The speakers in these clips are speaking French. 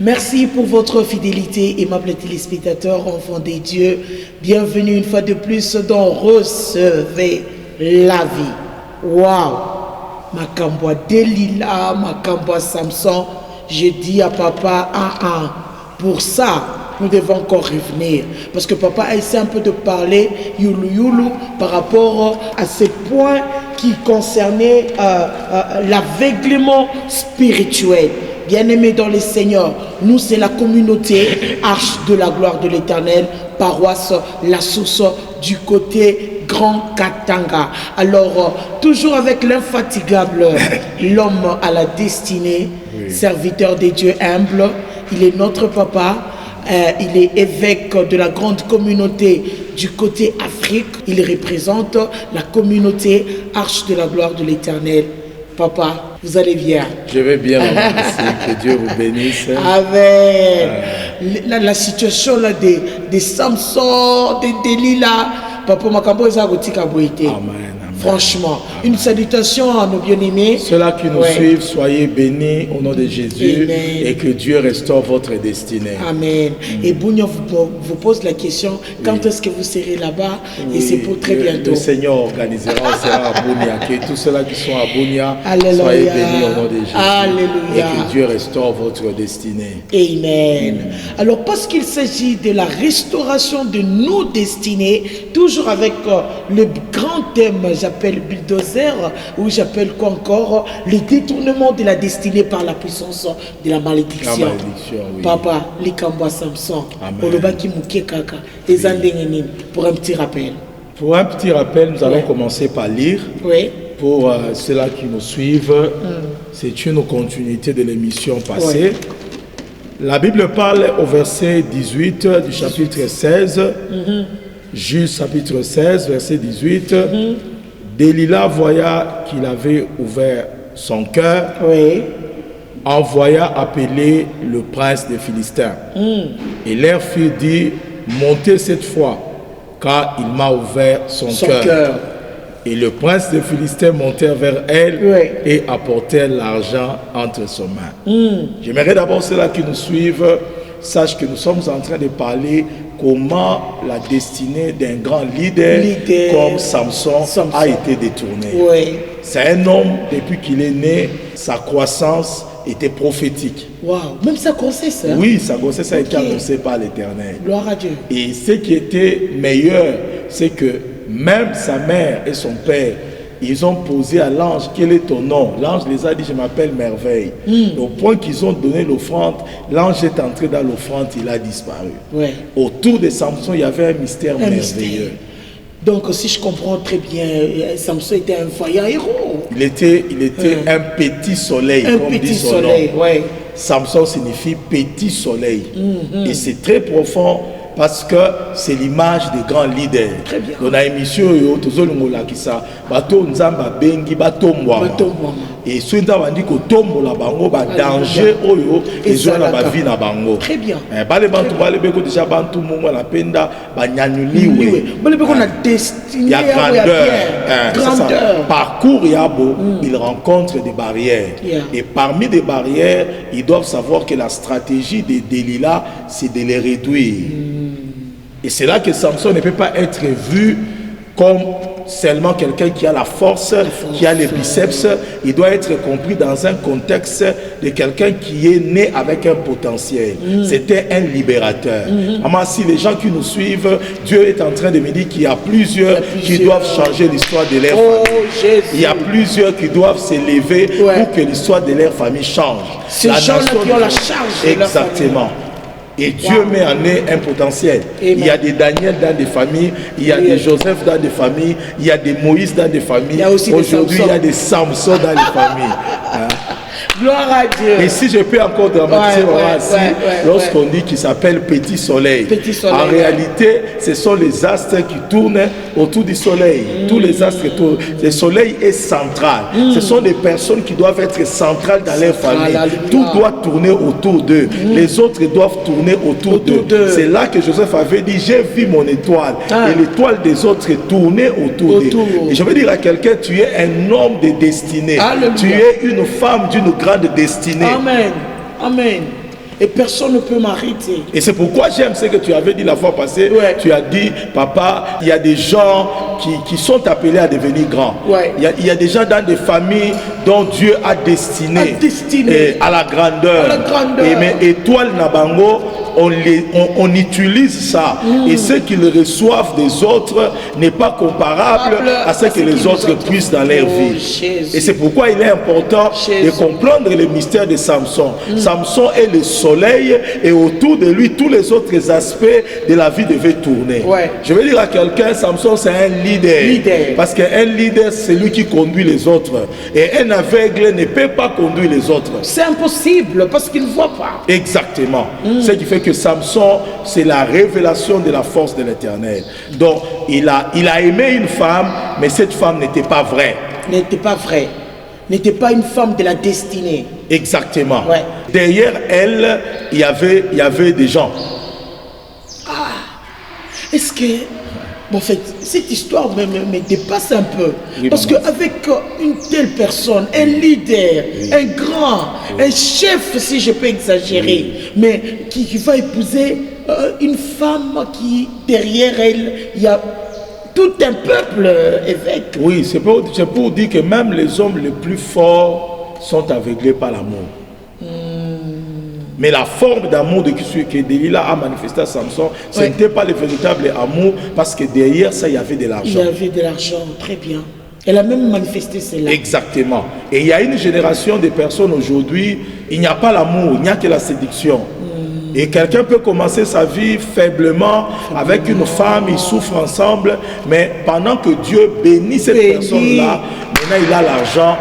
Merci pour votre fidélité, aimables téléspectateurs, enfants des dieux. Bienvenue une fois de plus dans Recevez la vie. Waouh! Makambwa Delila, Makambwa Samson, je dis à papa, pour ça, nous devons encore revenir. Parce que papa a essayé un peu de parler, youlou, par rapport à ces points qui concernaient l'aveuglement spirituel. Bien-aimés dans le Seigneur, nous c'est la communauté Arche de la gloire de l'Éternel, paroisse La Source du côté Grand Katanga. Alors, toujours avec l'infatigable, l'homme à la destinée, serviteur des dieux humbles, il est notre papa, il est évêque de la grande communauté du côté Afrique, il représente la communauté Arche de la gloire de l'Éternel. Papa, vous allez bien? Je vais bien, merci. Que Dieu vous bénisse. Amen. La situation là des Samson, des Delilah, papa Makambo est à Amen. Franchement, une salutation à nos bien-aimés. Ceux-là qui nous suivent, soyez bénis au nom de Jésus. Amen. Et que Dieu restaure votre destinée. Amen. Et Bounia vous pose la question, quand est-ce que vous serez là-bas? Et c'est pour très bientôt. Le Seigneur organisera, on sera à Bounia. Que tous ceux-là qui sont à Bounia, soyez bénis au nom de Jésus. Alléluia. Et que Dieu restaure votre destinée. Amen. Alors, parce qu'il s'agit de la restauration de nos destinées, toujours avec le grand thème, j'appelle bulldozer, ou j'appelle quoi encore, le détournement de la destinée par la puissance de la malédiction. La malédiction, oui. Papa, Likambwa Samson, pour un petit rappel. Pour un petit rappel, nous allons commencer par lire. Oui. Pour ceux-là qui nous suivent, c'est une continuité de l'émission passée. La Bible parle au verset 18 du chapitre 16, Juge chapitre 16, verset 18. Delilah voya qu'il avait ouvert son cœur, envoya appeler le prince des Philistins. Et leur fut dit, montez cette fois, car il m'a ouvert son cœur. Et le prince des Philistins montèrent vers elle et apportèrent l'argent entre ses mains. J'aimerais d'abord ceux-là qui nous suivent, sachent que nous sommes en train de parler comment la destinée d'un grand leader comme Samson a été détournée. C'est un homme, depuis qu'il est né, sa croissance était prophétique. Wow. Même sa grossesse, hein? Oui, sa grossesse a été annoncée par l'Éternel. Gloire à Dieu. Et ce qui était meilleur, c'est que même sa mère et son père, ils ont posé à l'ange, quel est ton nom? L'ange les a dit, je m'appelle Merveille. Au point qu'ils ont donné l'offrande, l'ange est entré dans l'offrande, il a disparu. Autour de Samson, il y avait un mystère merveilleux. Donc, si je comprends très bien, Samson était un vaillant héros. Il était un petit soleil, un comme petit dit son soleil, nom. Samson signifie petit soleil. Et c'est très profond. Parce que c'est l'image des grands leaders. Dans la émission, et ceux qui ont dit que tombo la bango ba danger oyo et zo na ba vie na bango. Très bien. Bale bantu bale beko déjà bantu mungu la penda ba nyanyuliwe. Bale beko na destinée ya grandeur. Parcours yabo, ils rencontrent des barrières. Et parmi des barrières, ils doivent savoir que la stratégie de Delilah, c'est de les réduire. Et c'est là que Samson ne peut pas être vu comme seulement quelqu'un qui a la force, qui a les biceps. Il doit être compris dans un contexte de quelqu'un qui est né avec un potentiel. C'était un libérateur. Maman, si les gens qui nous suivent, Dieu est en train de me dire qu'il y a plusieurs qui doivent changer l'histoire de leur famille. Il y a plusieurs qui doivent s'élever pour que l'histoire de leur famille change. Ces gens-là qui ont la charge. Exactement. Et Dieu met en eux un potentiel. Amen. Il y a des Daniel dans des familles, il y a des Joseph dans des familles, il y a des Moïse dans des familles. Aujourd'hui, il y a des Samson dans les familles. Gloire à Dieu. Et si je peux encore dramatiser lorsqu'on dit qu'il s'appelle Petit Soleil, en réalité, ce sont les astres qui tournent autour du soleil. Tous les astres tournent. Le soleil est central. Ce sont des personnes qui doivent être centrales dans leur famille. Tout doit tourner autour d'eux. Les autres doivent tourner autour d'eux. C'est là que Joseph avait dit, j'ai vu mon étoile. Et l'étoile des autres tournait autour d'eux. Et je veux dire à quelqu'un, tu es un homme de destinée. Tu es une femme d'une grande destinée. Amen. Amen. Et personne ne peut m'arrêter. Et c'est pourquoi j'aime ce que tu avais dit la fois passée. Ouais. Tu as dit, papa, il y a des gens qui sont appelés à devenir grands. Ouais. Il y a des gens dans des familles dont Dieu a destiné, à la grandeur. À la grandeur. Et étoile Nabango, on utilise ça. Et ce qu'ils reçoivent des autres n'est pas comparable à ce que les autres puissent dans leur vie. Jésus. Et c'est pourquoi il est important de comprendre le mystère de Samson. Samson est le soleil et autour de lui, tous les autres aspects de la vie devaient tourner. Ouais. Je vais dire à quelqu'un, Samson c'est un leader. Parce qu'un leader, c'est lui qui conduit les autres. Et un aveugle ne peut pas conduire les autres. C'est impossible parce qu'il ne voit pas. Exactement. Ce qui fait que Samson, c'est la révélation de la force de l'Éternel. Donc, il a aimé une femme, mais cette femme n'était pas vraie. N'était pas vrai. N'était pas une femme de la destinée. Exactement. Ouais. Derrière elle, il y avait des gens. Est-ce que... Bon, en fait, cette histoire me dépasse un peu. Oui, parce qu'avec une telle personne, un leader, un grand, un chef, si je peux exagérer, mais qui va épouser une femme qui, derrière elle, il y a tout un peuple, évêque. Oui, c'est pour dire que même les hommes les plus forts sont aveuglés par l'amour. Mais la forme d'amour que Delilah a manifesté à Samson, ce n'était pas le véritable amour, parce que derrière ça, il y avait de l'argent. Il y avait de l'argent, très bien. Elle a même manifesté cela. Exactement. Et il y a une génération de personnes aujourd'hui, il n'y a pas l'amour, il n'y a que la séduction. Et quelqu'un peut commencer sa vie faiblement avec une femme, ils souffrent ensemble, mais pendant que Dieu bénit cette personne-là, maintenant il a l'argent,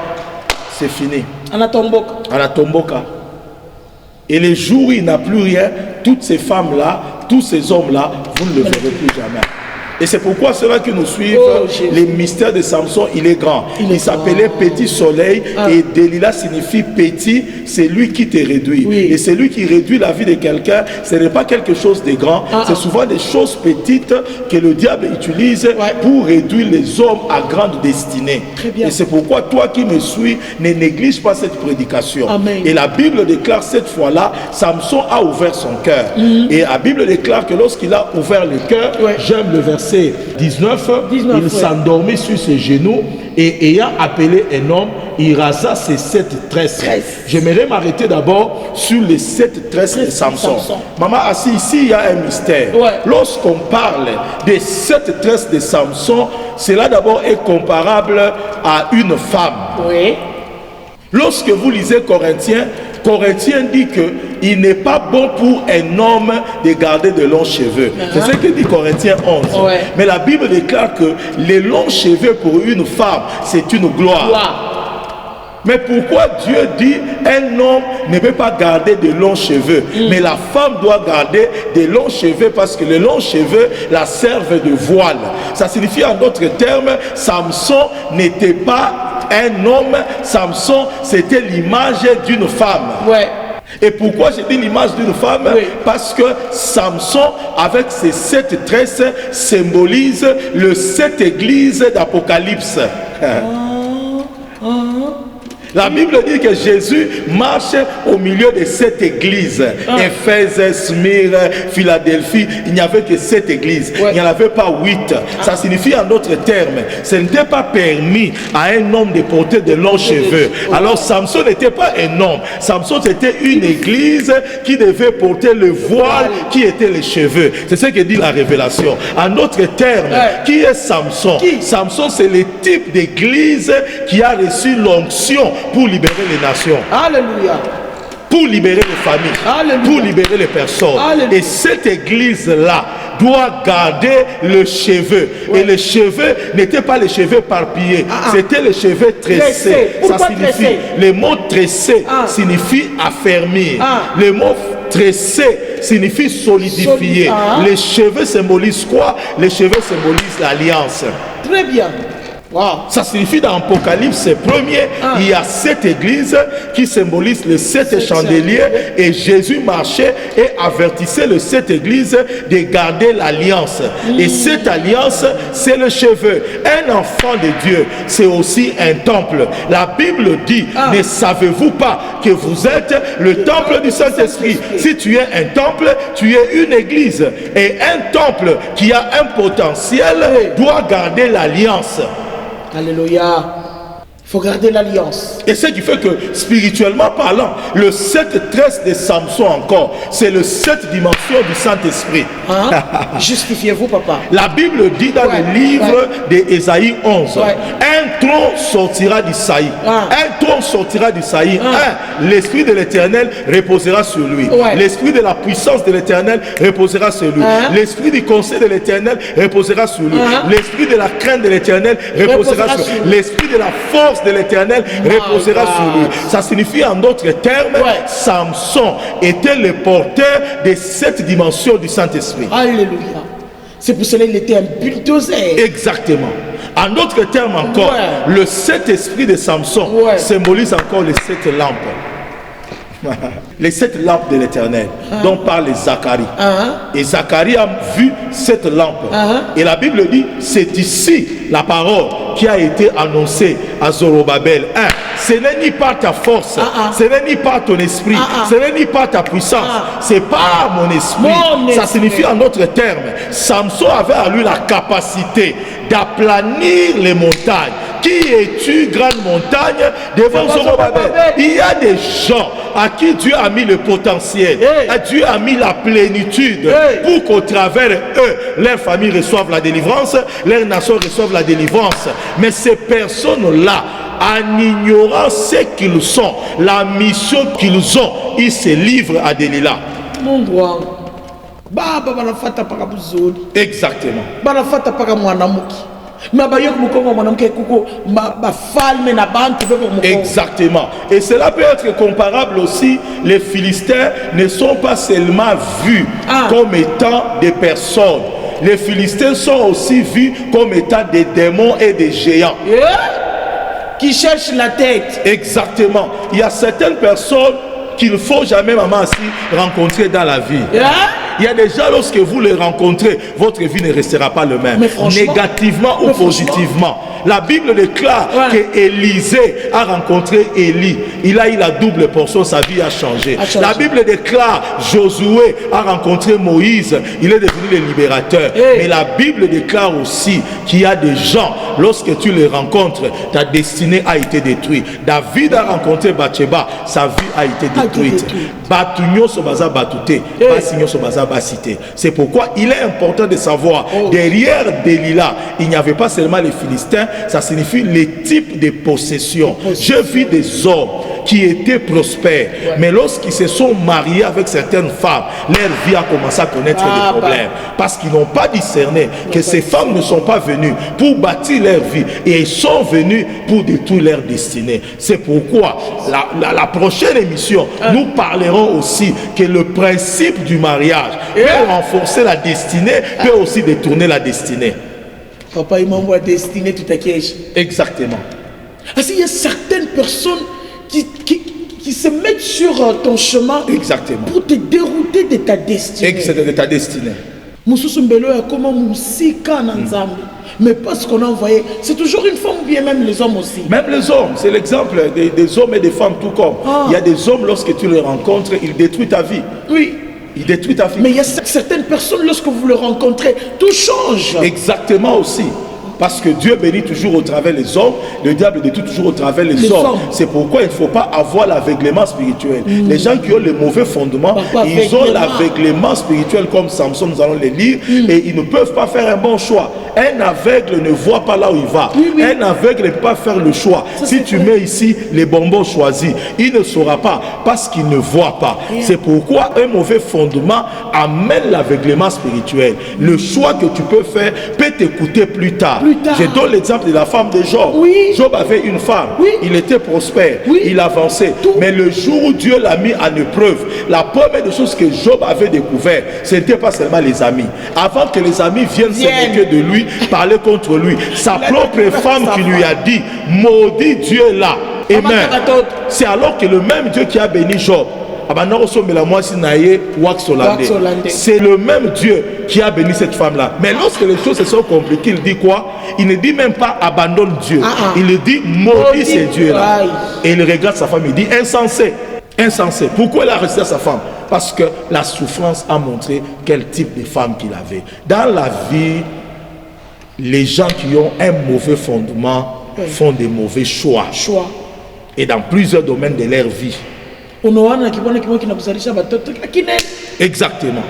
c'est fini. Anatomboka. Et les jours où il n'a plus rien, toutes ces femmes-là, tous ces hommes-là, vous ne le verrez plus jamais. Et c'est pourquoi ceux-là qui nous suivent, les mystères de Samson, il est grand. Il s'appelait Petit Soleil et Delilah signifie petit, c'est lui qui te réduit. Et c'est lui qui réduit la vie de quelqu'un, ce n'est pas quelque chose de grand, c'est souvent des choses petites que le diable utilise pour réduire les hommes à grande destinée. Et c'est pourquoi toi qui me suis, ne néglige pas cette prédication. Amen. Et la Bible déclare cette fois-là, Samson a ouvert son cœur. Et la Bible déclare que lorsqu'il a ouvert le cœur, j'aime le verset 19, il s'endormit sur ses genoux et ayant appelé un homme, il rasa ses 7 tresses. J'aimerais m'arrêter d'abord sur les 7 tresses de Samson. Maman, assis ici, il y a un mystère. Lorsqu'on parle des 7 tresses de Samson, cela d'abord est comparable à une femme. Lorsque vous lisez Corinthiens dit qu'il n'est pas bon pour un homme de garder de longs cheveux. C'est ce que dit Corinthiens 11. Mais la Bible déclare que les longs cheveux pour une femme, c'est une gloire. Mais pourquoi Dieu dit un homme ne peut pas garder de longs cheveux, mais la femme doit garder de longs cheveux parce que les longs cheveux la servent de voile. Ça signifie en d'autres termes, Samson n'était pas un homme, Samson c'était l'image d'une femme. Et pourquoi j'ai dit l'image d'une femme? Parce que Samson, avec ses 7 tresses, symbolise le 7 églises d'Apocalypse. La Bible dit que Jésus marche au milieu de 7 églises. Éphèse, Smyrne, Philadelphie, il n'y avait que 7 églises. Il n'y en avait pas 8. Ça signifie en d'autres termes, ce n'était pas permis à un homme de porter de longs cheveux. Alors Samson n'était pas un homme. Samson c'était une église qui devait porter le voile qui était les cheveux. C'est ce que dit la révélation. En d'autres termes, qui est Samson? Samson c'est le type d'église qui a reçu l'onction pour libérer les nations. Alléluia. Pour libérer les familles. Alléluia. Pour libérer les personnes. Alléluia. Et cette église-là doit garder le cheveu. Et les cheveux n'étaient pas les cheveux parpillés. C'était les cheveux tressés. Ça signifie, le mot tressé signifie affermir. Le mot tressé signifie solidifier. Les cheveux symbolisent quoi? Les cheveux symbolisent l'alliance. Très bien. Wow. Ça signifie dans l'Apocalypse premier, il y a 7 églises qui symbolisent les 7 chandeliers et Jésus marchait et avertissait les 7 églises de garder l'alliance. Et cette alliance, c'est le cheveu. Un enfant de Dieu, c'est aussi un temple. La Bible dit, ne savez-vous pas que vous êtes le temple du Saint-Esprit? Si tu es un temple, tu es une église. Et un temple qui a un potentiel doit garder l'alliance. Alléluia. Il faut garder l'alliance. Et ce qui fait que, spirituellement parlant, le 7-13 de Samson encore, c'est le 7 dimensions du Saint-Esprit. Justifiez-vous, papa. La Bible dit dans le livre d'Ésaïe 11, un tronc sortira d'Isaïe. Un tronc sortira d'Isaïe. L'Esprit de l'Éternel reposera sur lui. L'Esprit de la puissance de l'Éternel reposera sur lui. L'Esprit du conseil de l'Éternel reposera sur lui. L'Esprit de la crainte de l'Éternel reposera sur lui. L'Esprit de la force de l'Éternel reposera sur lui. Ça signifie en d'autres termes, Samson était le porteur des 7 dimensions du Saint-Esprit. Alléluia. C'est pour cela qu'il était un bulldozer. Exactement. En d'autres termes encore, le 7 esprits de Samson symbolise encore les 7 lampes. Les 7 lampes de l'Éternel dont parle Zacharie. Et Zacharie a vu cette lampe. Et la Bible dit, c'est ici la parole qui a été annoncée à Zorobabel. Ce n'est ni par ta force, ce n'est ni par ton esprit, ce n'est ni par ta puissance, c'est par mon esprit. Ça signifie en d'autres termes, Samson avait à lui la capacité d'aplanir les montagnes. Qui es-tu, grande montagne, devant Zorobabel? Il y a des gens à qui Dieu a mis le potentiel, à Dieu a mis la plénitude pour qu'au travers eux, leur famille reçoive la délivrance, leur nation reçoive la délivrance. Mais ces personnes-là, en ignorant ce qu'ils sont, la mission qu'ils ont, ils se livrent à Delilah. Mon roi. Exactement. Exactement. Et cela peut être comparable aussi. Les Philistins ne sont pas seulement vus comme étant des personnes. Les Philistins sont aussi vus comme étant des démons et des géants. Qui cherchent la tête. Exactement. Il y a certaines personnes qu'il ne faut jamais, maman, aussi rencontrer dans la vie. Il y a des gens, lorsque vous les rencontrez, votre vie ne restera pas le même. Négativement ou positivement. La Bible déclare que Élisée a rencontré Élie. Il a eu la double portion, sa vie a changé. La Bible déclare Josué a rencontré Moïse. Il est devenu le libérateur. Mais la Bible déclare aussi qu'il y a des gens, lorsque tu les rencontres, ta destinée a été détruite. David a rencontré Bathsheba, sa vie a été détruite. C'est pourquoi il est important de savoir, derrière Delilah, il n'y avait pas seulement les Philistins, ça signifie les types de possessions. Je vis des hommes qui étaient prospères, mais lorsqu'ils se sont mariés avec certaines femmes, leur vie a commencé à connaître des problèmes, parce qu'ils n'ont pas discerné que ces femmes ne sont pas venues pour bâtir leur vie, et elles sont venues pour détruire leur destinée. C'est pourquoi la prochaine émission, nous parlerons aussi que le principe du mariage peut renforcer la destinée, peut aussi détourner la destinée. Papa, il m'envoie destinée tout à piège. Exactement. Parce qu'il y a certaines personnes qui se mettent sur ton chemin. Exactement. Pour te dérouter de ta destinée. Exactement, de ta destinée. Mais parce qu'on a envoyé, c'est toujours une femme ou bien même les hommes aussi. Même les hommes, c'est l'exemple des hommes et des femmes tout comme. Il y a des hommes, lorsque tu les rencontres, ils détruisent ta vie. Oui. Il détruit ta vie. Mais il y a certaines personnes, lorsque vous les rencontrez, tout change. Exactement aussi. Parce que Dieu bénit toujours au travers les hommes, le diable détruit toujours au travers les hommes. C'est pourquoi il ne faut pas avoir l'aveuglement spirituel. Les gens qui ont le mauvais fondement, ils ont l'aveuglement spirituel comme Samson, nous allons les lire, et ils ne peuvent pas faire un bon choix. Un aveugle ne voit pas là où il va. Un aveugle ne peut pas faire le choix. Si tu mets ici les bonbons choisis, il ne saura pas parce qu'il ne voit pas. C'est pourquoi un mauvais fondement amène l'aveuglement spirituel. Le choix que tu peux faire peut t'écouter plus tard. Je donne l'exemple de la femme de Job. Job avait une femme. Il était prospère. Il avançait. Mais le jour où Dieu l'a mis en épreuve, la première des choses que Job avait découvert, ce n'était pas seulement les amis. Avant que les amis viennent se moquer de lui, lui, parler contre lui. Sa propre femme qui lui a dit, maudit Dieu là et meurt. C'est alors que le même Dieu qui a béni Job, c'est le même Dieu qui a béni cette femme-là. Mais lorsque les choses se sont compliquées, il dit quoi? Il ne dit même pas abandonne Dieu. Il dit maudit ce Dieu-là. Et il regarde sa femme, il dit insensé. Insensé. Pourquoi il a resté à sa femme? Parce que la souffrance a montré quel type de femme qu'il avait. Dans la vie, les gens qui ont un mauvais fondement font des mauvais choix. Et dans plusieurs domaines de leur vie. Exactement.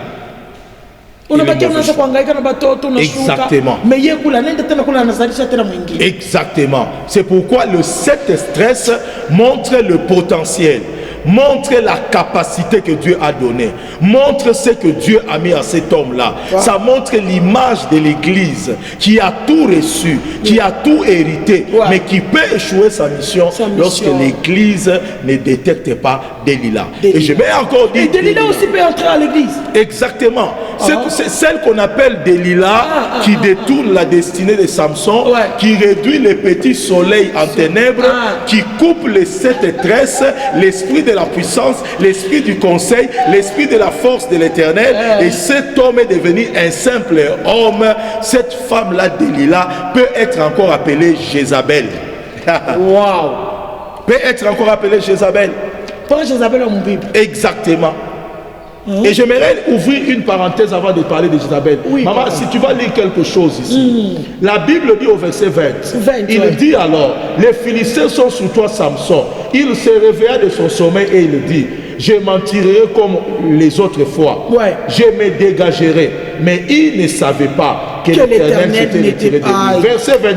Exactement. C'est pourquoi le 7 stress montre le potentiel, montre la capacité que Dieu a donnée, montre ce que Dieu a mis à cet homme-là. Ça montre l'image de l'Église qui a tout reçu, qui a tout hérité, mais qui peut échouer sa mission lorsque l'Église ne détecte pas Delilah. Et je vais encore dire... Et Delilah aussi peut entrer à l'Église. Exactement. C'est celle qu'on appelle Delilah qui détourne la destinée de Samson, qui réduit les petits soleils en ténèbres, qui coupe les 7 tresses, l'esprit de la puissance, l'esprit du conseil, l'esprit de la force de l'Éternel. Et cet homme est devenu un simple homme. Cette femme-là, Delilah, peut être encore appelée Jézabel. Peut être encore appelée Jézabel. Pourquoi Jézabel en Bible? Exactement. Et j'aimerais ouvrir une parenthèse avant de parler de Jézabel. Maman, si tu vas lire quelque chose ici. La Bible dit au verset 20. Il dit alors, les Philistins sont sous toi, Samson. Il se réveilla de son sommeil et il dit, je m'en tirerai comme les autres fois. Je me dégagerai. Mais il ne savait pas que l'Éternel s'était retiré de lui. Verset 21.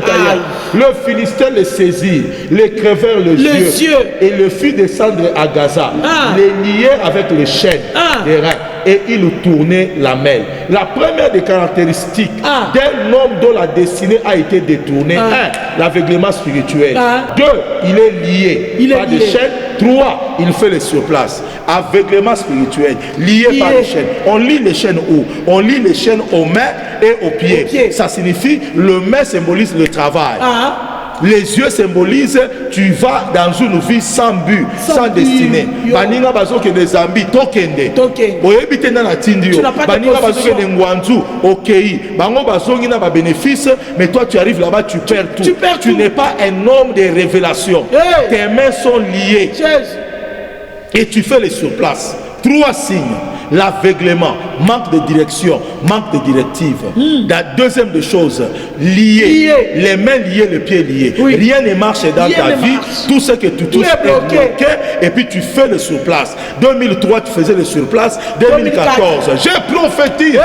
Le Philistin le saisit, les crevèrent les yeux et le fit descendre à Gaza, les liait avec les chaînes des reins et il tournait la mêle. La première des caractéristiques d'un homme dont la destinée a été détournée, l'aveuglement spirituel. 2, il est lié par des chaînes. 3, il fait les surplaces. Aveuglement spirituel, lié par les chaînes. On lit les chaînes où? On lit les chaînes aux mains et aux pieds. Ça signifie, le main symbolise le travail. Les yeux symbolisent, tu vas dans une vie sans but, sans destinée. Baninga bazo ke des ambi tokende. Oyebite na tindio. Baninga bazo ke ngwanzu okei. Bango bazongi na ba bénéfice, mais toi tu arrives là-bas, tu perds tout. Tu n'es pas un homme de révélation. Tes mains sont liées. Et tu fais les surplaces. 3 signes. L'aveuglement, manque de direction, manque de directive. La deuxième des choses, lié. Les mains liées, les pieds liés. Rien ne marche dans ta vie. Tout ce que tu touches est bloqué. Et puis tu fais le surplace. 2003, tu faisais le surplace. 2014, je prophétise.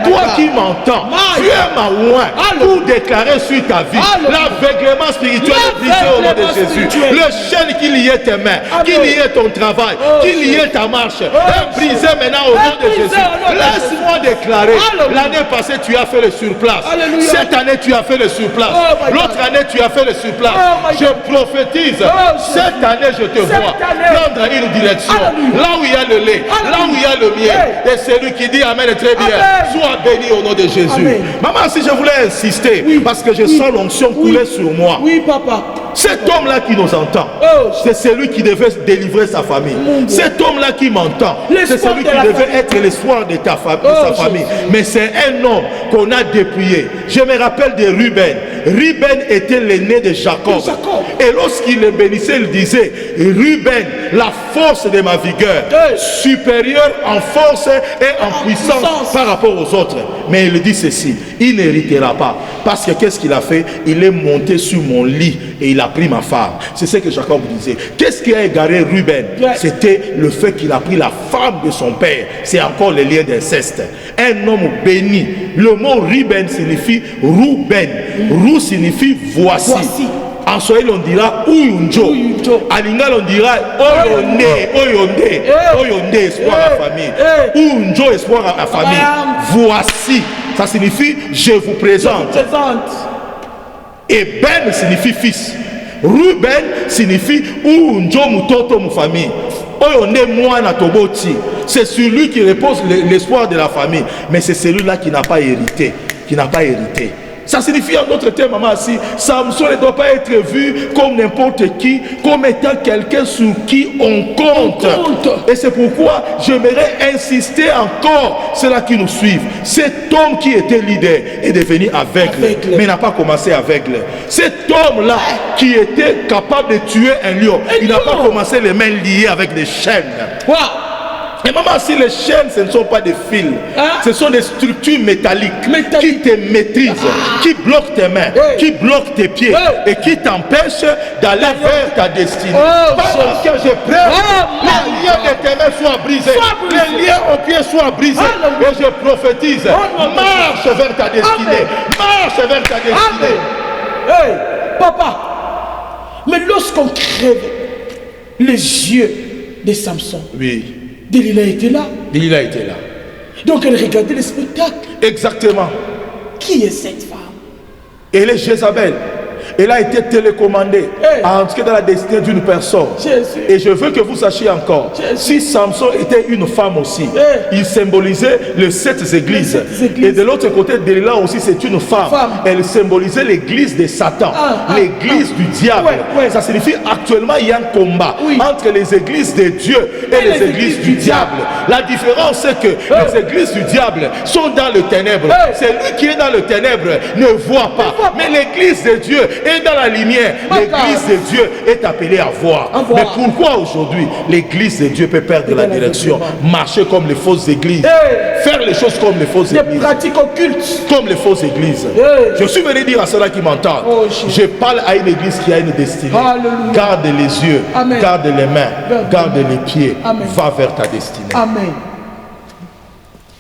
Toi qui m'entends, tu es ma loin pour déclarer sur ta vie l'aveuglement spirituel est brisé au nom de Jésus. Le chaîne qui liait tes mains, qui liait ton travail, qui liait ta marche, est brisé maintenant au nom de Jésus. Laisse-moi déclarer. L'année passée, tu as fait le surplace. Cette année, tu as fait le surplace. L'autre année, tu as fait le surplace. Je prophétise. Cette année, je te vois prendre une direction. Là où il y a le lait, là où il y a le miel. Et celui qui dit Amen est très bien. Sois béni au nom de Jésus. Maman, si je voulais insister, parce que je sens l'onction couler sur moi. Oui, papa. Cet homme-là qui nous entend, c'est celui qui devait délivrer sa famille. Cet homme-là qui m'entend, c'est celui qui devait être l'espoir de sa famille. Mais c'est un homme qu'on a dépouillé. Je me rappelle de Ruben. Ruben était l'aîné de Jacob. Et lorsqu'il le bénissait, il disait, Ruben, la force de ma vigueur, supérieure en force et en puissance par rapport aux autres. Mais il dit ceci, il n'héritera pas. Parce que qu'est-ce qu'il a fait? Il est monté sur mon lit et il a pris ma femme. C'est ce que Jacob disait. Qu'est-ce qui a égaré Ruben? C'était le fait qu'il a pris la femme de son père. C'est encore le lien d'inceste. Un homme béni. Le mot Ruben signifie Ruben. Rou signifie voici. En Swahili on dira Uyunjo. En Lingala on dira Oyonde. Oyonde, espoir à la famille. Uyunjo, espoir à la famille. Voici. Ça signifie je vous présente. Et Ben signifie fils. Ruben signifie Uyunjo mutoto mu famille. Oyonde mwana toboti. C'est celui qui repose l'espoir de la famille. Mais c'est celui-là qui n'a pas hérité. Ça signifie en d'autres termes, maman, si Samson ne doit pas être vu comme n'importe qui, comme étant quelqu'un sur qui on compte. Et c'est pourquoi j'aimerais insister encore, ceux-là qui nous suivent. Cet homme qui était leader est devenu aveugle, mais n'a pas commencé aveugle. Cet homme-là qui était capable de tuer un lion, il n'a pas commencé les mains liées avec des chaînes. Wow. Et maman, si les chaînes, ce ne sont pas des fils, ce sont des structures métalliques qui te maîtrisent, qui bloquent tes mains, qui bloquent tes pieds et qui t'empêchent d'aller vers ta destinée. Pendant que je prie, les liens de tes mains soient brisés, les liens aux pieds soient brisés. Et je prophétise, marche vers ta destinée, marche vers ta destinée. Hey, papa, mais lorsqu'on crève les yeux de Samson, oui, Delilah était là. Delilah était là. Donc elle regardait le spectacle. Exactement. Qui est cette femme? Elle est Jézabel. Elle a été télécommandée à entrer dans la destinée d'une personne. Jésus. Et je veux que vous sachiez encore, si Samson était une femme aussi, il symbolisait les 7 églises. Et de l'autre côté, Delilah aussi, c'est une femme. Elle symbolisait l'église de Satan, l'église du diable. Ça signifie actuellement il y a un combat entre les églises de Dieu et les églises du diable. La différence, c'est que les églises du diable sont dans le ténèbre. Celui qui est dans le ténèbre ne voit pas. Mais l'église de Dieu est dans la lumière. L'église de Dieu est appelée à voir. Mais pourquoi aujourd'hui l'église de Dieu peut perdre la direction, marcher comme les fausses églises, faire les choses comme les fausses églises, des pratiques occultes comme les fausses églises? Je suis venu dire à ceux-là qui m'entendent, je parle à une église qui a une destinée. Alléluia. Garde les yeux, garde les mains, garde les pieds, va vers ta destinée. Amen.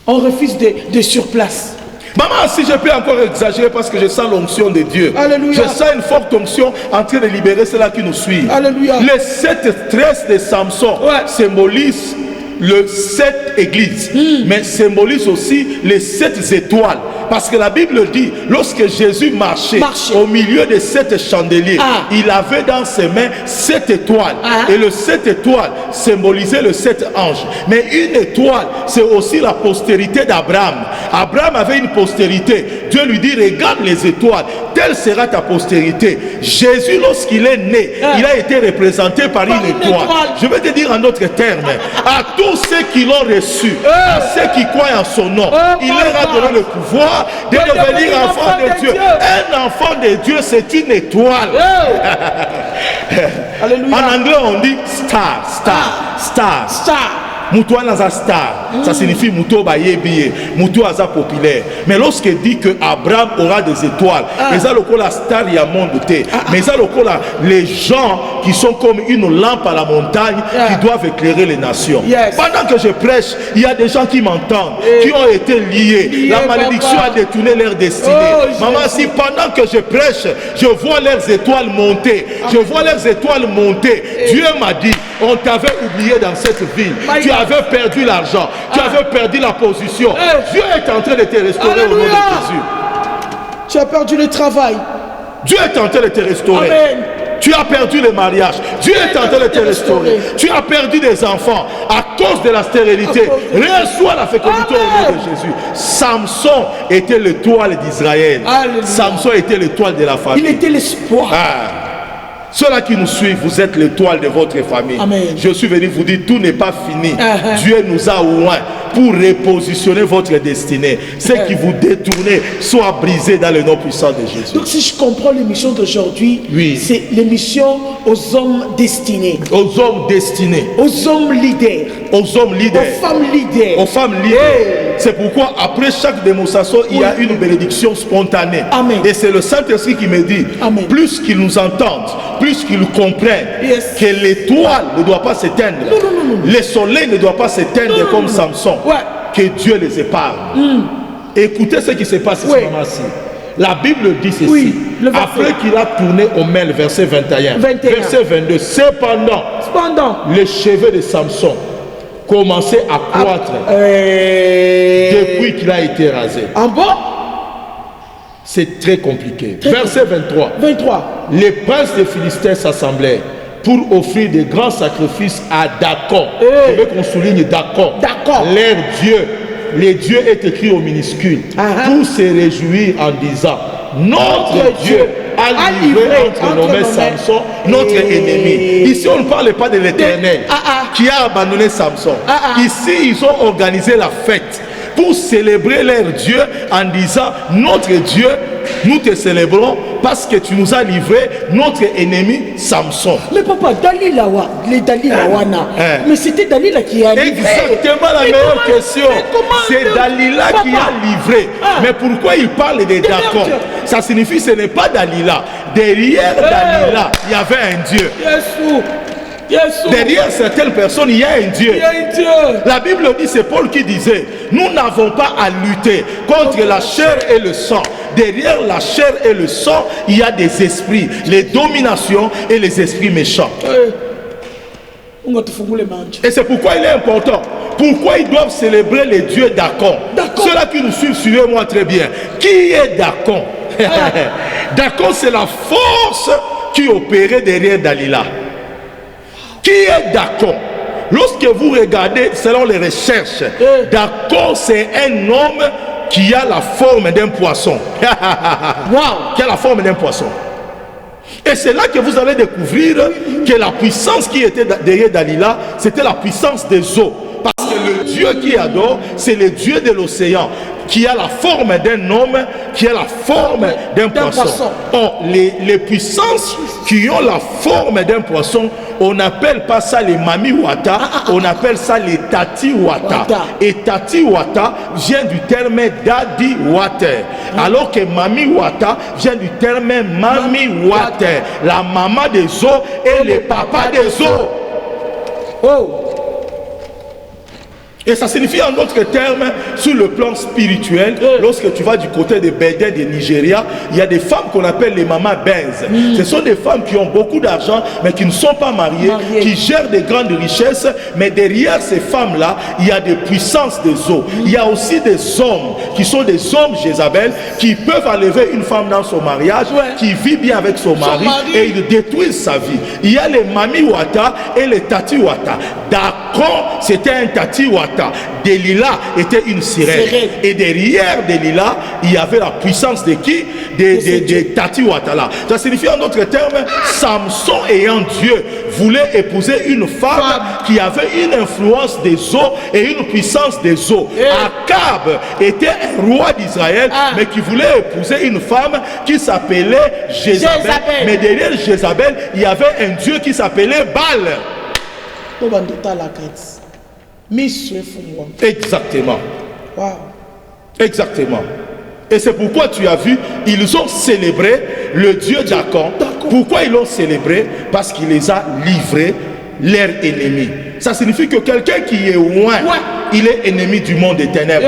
On refuse de surplace. Maman, si je peux encore exagérer parce que je sens l'onction de Dieu. Alléluia. Je sens une forte onction en train de libérer ceux-là qui nous suivent. Alléluia. Les 7 tresses de Samson symbolisent les 7 églises, mais symbolisent aussi les 7 étoiles. Parce que la Bible dit, lorsque Jésus marchait au milieu de 7 chandeliers, il avait dans ses mains 7 étoiles. Et le 7 étoiles symbolisait le 7 anges. Mais une étoile, c'est aussi la postérité d'Abraham. Abraham avait une postérité. Dieu lui dit, regarde les étoiles, telle sera ta postérité. Jésus, lorsqu'il est né, il a été représenté par une étoile. Je vais te dire en d'autres termes, à tous ceux qui l'ont reçu, à ceux qui croient en son nom, il leur a donné le pouvoir de devenir enfant de Dieu. Un enfant de Dieu, c'est une étoile. En anglais, on dit star, star, star, star. Mutu anaza star, ça signifie Mutu bayebiye, Mutu aza populaire. Mais lorsqu'il dit que Abraham aura des étoiles, mais ça la star ya monde té, mais ça les gens qui sont comme une lampe à la montagne qui doivent éclairer les nations. Pendant que je prêche, il y a des gens qui m'entendent, qui ont été liés. La malédiction a détourné leur destinée. Maman, si pendant que je prêche, je vois leurs étoiles monter, je vois leurs étoiles monter, Dieu m'a dit, on t'avait oublié dans cette ville. Tu avais perdu l'argent, tu avais perdu la position. Dieu est en train de te restaurer au nom de Jésus. Tu as perdu le travail. Dieu est en train de te restaurer. Amen. Tu as perdu le mariage. Dieu est en train de te restaurer. Tu as perdu des enfants à cause de la stérilité. Reçois la fécondité au nom de Jésus. Samson était l'étoile d'Israël. Samson était l'étoile de la famille. Il était l'espoir. Ceux-là qui nous suivent, vous êtes l'étoile de votre famille. Amen. Je suis venu vous dire, tout n'est pas fini. Dieu nous a oint pour repositionner votre destinée. Ce qui vous détournez soit brisé dans le nom puissant de Jésus. Donc si je comprends l'émission d'aujourd'hui, c'est l'émission aux hommes destinés. Aux hommes destinés. Aux hommes leaders. Aux hommes leaders. Aux femmes leaders. Aux femmes leaders. C'est pourquoi après chaque démonstration, il y a une bénédiction spontanée. Amen. Et c'est le Saint-Esprit qui me dit, plus qu'ils nous entendent, plus qu'ils comprennent que l'étoile ne doit pas s'éteindre. Le soleil ne doit pas s'éteindre comme Samson. Que Dieu les épargne. Écoutez ce qui se passe ce moment-ci. La Bible dit ceci. Après qu'il a tourné au mail, verset 21. Verset 22. Cependant, les cheveux de Samson commençaient à croître depuis qu'il a été rasé. C'est très compliqué. Verset 23. Les princes des Philistins s'assemblèrent pour offrir de grands sacrifices à Dacon. Je veux qu'on souligne Dacon. Leur Dieu. Les dieux est écrit au minuscule. Pour se réjouir en disant, notre Dieu a livré entre nos mains Samson, notre ennemi. Ici, on ne parle pas de l'Éternel qui a abandonné Samson. Ici, ils ont organisé la fête pour célébrer leur Dieu en disant, notre Dieu, nous te célébrons parce que tu nous as livré notre ennemi Samson. Mais papa, Dalila, mais c'était Dalila qui a livré. Exactement la meilleure question. C'est Dalila qui a livré. Mais pourquoi il parle de Dacon? Ça signifie que ce n'est pas Dalila. Derrière Dalila, il y avait un Dieu. Derrière certaines personnes, il y a un Dieu. La Bible dit, c'est Paul qui disait, nous n'avons pas à lutter contre la chair et le sang. Derrière la chair et le sang, il y a des esprits, les dominations et les esprits méchants. Et c'est pourquoi il est important. Pourquoi ils doivent célébrer les dieux Dacon? Ceux-là qui nous suivent, suivez-moi très bien. Qui est Dacon? Dacon, c'est la force qui opérait derrière Dalila. Qui est Dacon? Lorsque vous regardez selon les recherches, Dacon c'est un homme qui a la forme d'un poisson. Qui a la forme d'un poisson. Et c'est là que vous allez découvrir que la puissance qui était derrière Dalila, c'était la puissance des eaux. Parce que le Dieu qui adore, c'est le Dieu de l'océan, qui a la forme d'un homme, qui a la forme d'un poisson. Or, les puissances qui ont la forme d'un poisson, on n'appelle pas ça les Mami Wata, on appelle ça les Tati Wata. Et Tati Wata vient du terme Daddy Water, alors que Mami Wata vient du terme Mami Water, la maman des eaux et le papa des eaux. Et ça signifie en d'autres termes, sur le plan spirituel, lorsque tu vas du côté de Bédé, de Nigeria, il y a des femmes qu'on appelle les mamans Benz. Ce sont des femmes qui ont beaucoup d'argent, mais qui ne sont pas mariées, qui gèrent des grandes richesses, mais derrière ces femmes-là, il y a des puissances des eaux. Il y a aussi des hommes, qui sont des hommes Jézabel, qui peuvent enlever une femme dans son mariage, qui vit bien avec son mari, et ils détruisent sa vie. Il y a les Mami Wata et les Tati Wata. Dacon, c'était un Tati Wata. Delilah était une sirène. Et derrière Delilah, il y avait la puissance de qui? Des Tati Watala. Ça signifie en d'autres termes, Samson ayant Dieu voulait épouser une femme qui avait une influence des eaux et une puissance des eaux. Akab était un roi d'Israël, mais qui voulait épouser une femme qui s'appelait Jézabel. Mais derrière Jézabel, il y avait un Dieu qui s'appelait Baal. Exactement. Exactement. Et c'est pourquoi tu as vu, ils ont célébré le Dieu Dacon. Pourquoi ils l'ont célébré? Parce qu'il les a livrés leurs ennemis. Ça signifie que quelqu'un qui est loin, il est ennemi du monde des ténèbres.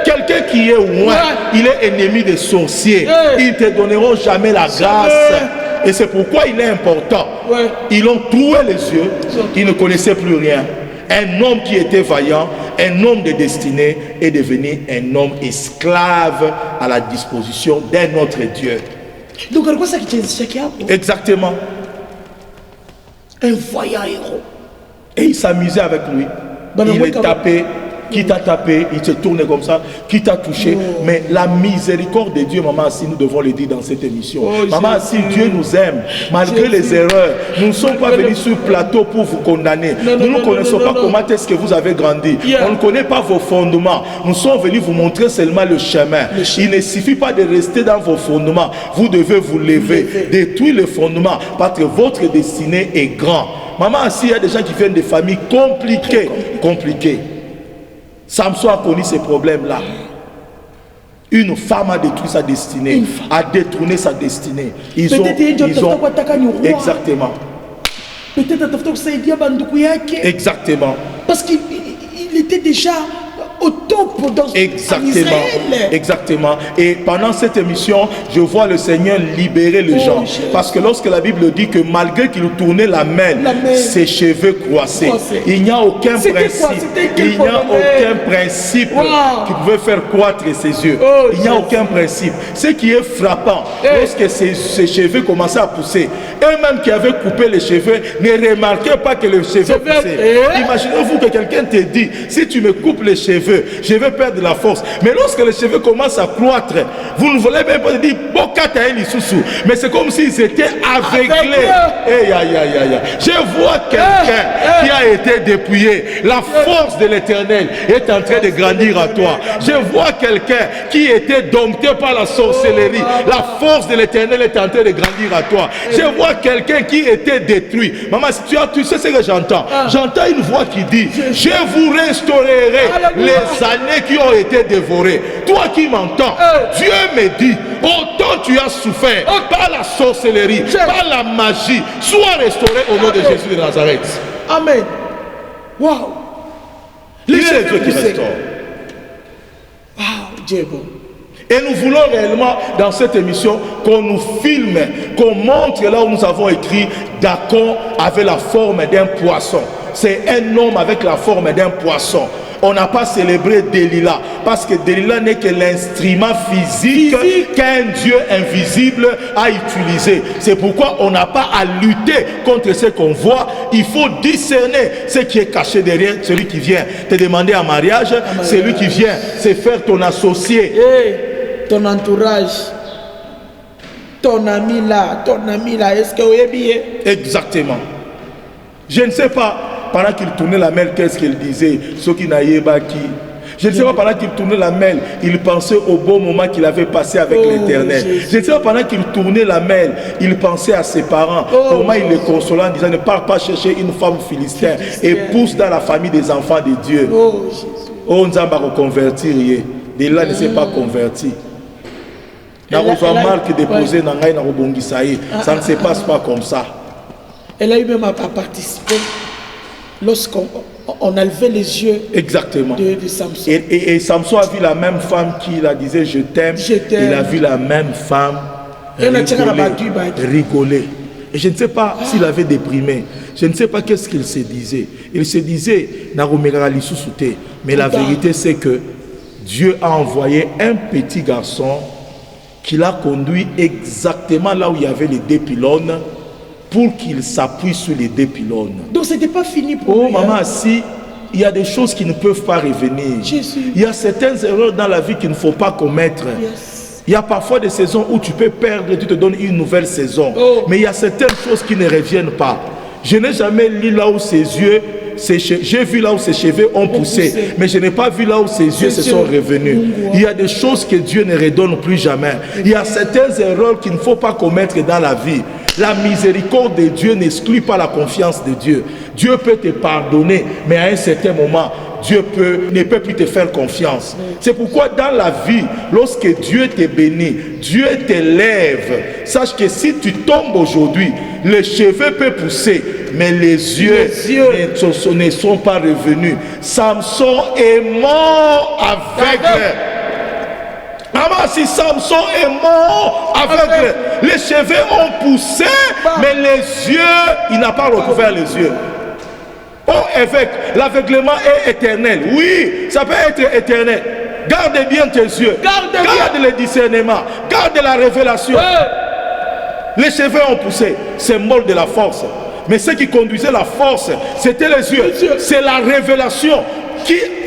Quelqu'un qui est loin, il est ennemi des sorciers. Ils ne te donneront jamais la grâce. Et c'est pourquoi il est important. Ils ont troué les yeux, ils ne connaissaient plus rien. Un homme qui était vaillant, un homme de destinée, est devenu un homme esclave à la disposition d'un autre Dieu. Donc, exactement. Un voyant héros. Et il s'amusait avec lui. Il est tapé. Qui t'a tapé, il se tourne comme ça, qui t'a touché. Mais la miséricorde de Dieu, maman, si nous devons le dire dans cette émission. Maman, si Dieu nous aime, malgré les erreurs, nous ne sommes pas venus sur le plateau pour vous condamner. Nous ne connaissons pas comment est-ce que vous avez grandi. On ne connaît pas vos fondements. Nous sommes venus vous montrer seulement le chemin. Il ne suffit pas de rester dans vos fondements. Vous devez vous lever, détruire les fondements, parce que votre destinée est grande. Maman, s'il y a des gens qui viennent de familles compliquées. Samson a connu ces problèmes-là. Une femme a détruit sa destinée, a détourné sa destinée. Ils ont exactement. Exactement. Parce qu'il était déjà au top dans exactement. Et pendant cette émission, je vois le Seigneur libérer les gens. Parce que lorsque la Bible dit que malgré qu'il tournait la main, ses cheveux croissaient. Il n'y a aucun principe qui pouvait faire croître ses yeux. Il n'y a aucun principe. Ce qui est frappant, lorsque ses cheveux commençaient à pousser, eux-mêmes qui avaient coupé les cheveux ne remarquaient pas que les cheveux poussaient. Imaginez-vous que quelqu'un te dit, si tu me coupes les cheveux, cheveux, je vais perdre la force. Mais lorsque les cheveux commencent à croître, vous ne voulez même pas dire mais c'est comme s'ils étaient aveuglés. Je vois quelqu'un qui a été dépouillé. La force de l'Éternel est en train de grandir à toi. Je vois quelqu'un qui était dompté par la sorcellerie. La force de l'Éternel est en train de grandir à toi. Je vois quelqu'un qui était détruit. Maman, tu sais ce que j'entends? J'entends une voix qui dit, je vous restaurerai les années qui ont été dévorées. Toi qui m'entends, Dieu me dit, autant tu as souffert par la sorcellerie, par la magie, sois restauré au nom de Jésus de Nazareth. Amen. Waouh. Il est le Dieu qui restaure. Waouh, Dieu est bon. Et nous voulons réellement, dans cette émission, qu'on nous filme, qu'on montre là où nous avons écrit Dacon avait la forme d'un poisson. C'est un homme avec la forme d'un poisson. On n'a pas célébré Delilah parce que Delilah n'est que l'instrument physique qu'un Dieu invisible a utilisé. C'est pourquoi on n'a pas à lutter contre ce qu'on voit. Il faut discerner ce qui est caché derrière celui qui vient te demander en mariage, celui qui vient se faire ton associé. Ton entourage, ton ami là, est-ce que vous êtes bien? Exactement. Je ne sais pas. Pendant qu'il tournait la mêle, qu'est-ce qu'il disait? Ce qui n'a pas qui. Je ne sais pas, pendant qu'il tournait la mêle, il pensait au beau moment qu'il avait passé avec l'Éternel. Je ne sais pas, pendant qu'il tournait la mêle, il pensait à ses parents. Comment il les consolait en disant, ne pars pas chercher une femme philistine et pousse dans la famille des enfants de Dieu. Oh, nous allons reconvertir. Delilah ne s'est pas converti. Ça ne se passe pas comme ça. Elle a eu même à participer lorsqu'on a levé les yeux. Exactement. De Samson. Et Samson a vu la même femme qui la disait je t'aime. Il a vu la même femme rigoler. Et je ne sais pas s'il avait déprimé. Je ne sais pas qu'est-ce qu'il se disait. Il se disait mais la vérité c'est que Dieu a envoyé un petit garçon qui l'a conduit exactement là où il y avait les deux pylônes pour qu'il s'appuie sur les deux pylônes. Donc ce n'était pas fini pour lui. Maman, si il y a des choses qui ne peuvent pas revenir. Il y a certaines erreurs dans la vie qu'il ne faut pas commettre. Il y a parfois des saisons où tu peux perdre et tu te donnes une nouvelle saison. Mais il y a certaines choses qui ne reviennent pas. Je n'ai jamais lu là où ses yeux, j'ai vu là où ses cheveux ont poussé, mais je n'ai pas vu là où ses yeux se sont revenus. Il y a des choses que Dieu ne redonne plus jamais. Il y a certaines erreurs qu'il ne faut pas commettre dans la vie. La miséricorde de Dieu n'exclut pas la confiance de Dieu. Dieu peut te pardonner, mais à un certain moment, Dieu ne peut plus te faire confiance. C'est pourquoi dans la vie, lorsque Dieu te bénit, Dieu t'élève. Sache que si tu tombes aujourd'hui, les cheveux peuvent pousser, mais les yeux ne sont pas revenus. Samson est mort aveugle. Maman, si Samson est mort aveugle, les cheveux ont poussé, mais les yeux, il n'a pas recouvert les yeux. Oh évêque, l'aveuglement est éternel. Oui, ça peut être éternel. Garde bien tes yeux. Garde le discernement. Garde la révélation. Les cheveux ont poussé. C'est symbole de la force. Mais ce qui conduisait la force, c'était les yeux. C'est la révélation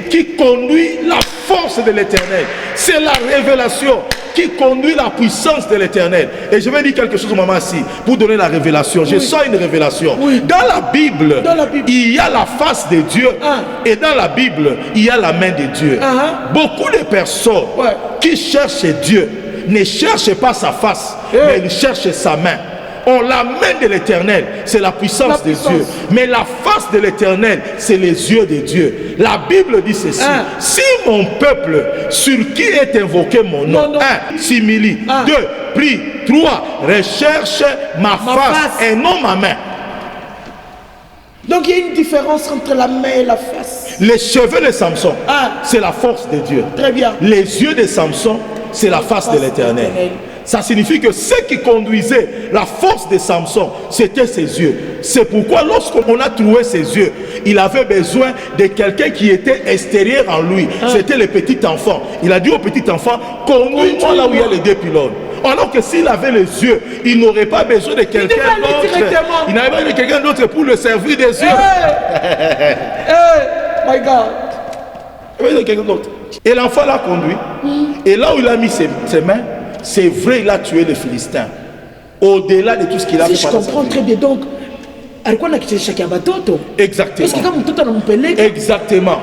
qui conduit la force de l'Éternel. C'est la révélation qui conduit la puissance de l'Éternel. Et je vais dire quelque chose, maman, si, pour donner la révélation. Je sens une révélation. Dans la Bible, il y a la face de Dieu. Et dans la Bible, il y a la main de Dieu. Beaucoup de personnes qui cherchent Dieu ne cherchent pas sa face, mais ils cherchent sa main. Oh, la main de l'Éternel, c'est la puissance de Dieu. Mais la face de l'Éternel, c'est les yeux de Dieu. La Bible dit ceci. Si mon peuple, sur qui est invoqué mon nom, 1, simili, 2, prie, 3, recherche ma face et non ma main. Donc il y a une différence entre la main et la face. Les cheveux de Samson, c'est la force de Dieu. Très bien. Les yeux de Samson, c'est la face de l'Éternel. Ça signifie que ce qui conduisait la force de Samson, c'était ses yeux. C'est pourquoi lorsqu'on a trouvé ses yeux, il avait besoin de quelqu'un qui était extérieur en lui. C'était le petit enfant. Il a dit au petit enfant, conduis-moi là où il y a les deux pylônes. Alors que s'il avait les yeux, il n'aurait pas besoin de quelqu'un d'autre. Il n'avait pas besoin de quelqu'un d'autre pour le servir des yeux. My God. Et l'enfant l'a conduit. Et là où il a mis ses mains, c'est vrai, il a tué les Philistins. Au-delà de tout ce qu'il a fait. Si je comprends très bien, donc, exactement. Exactement.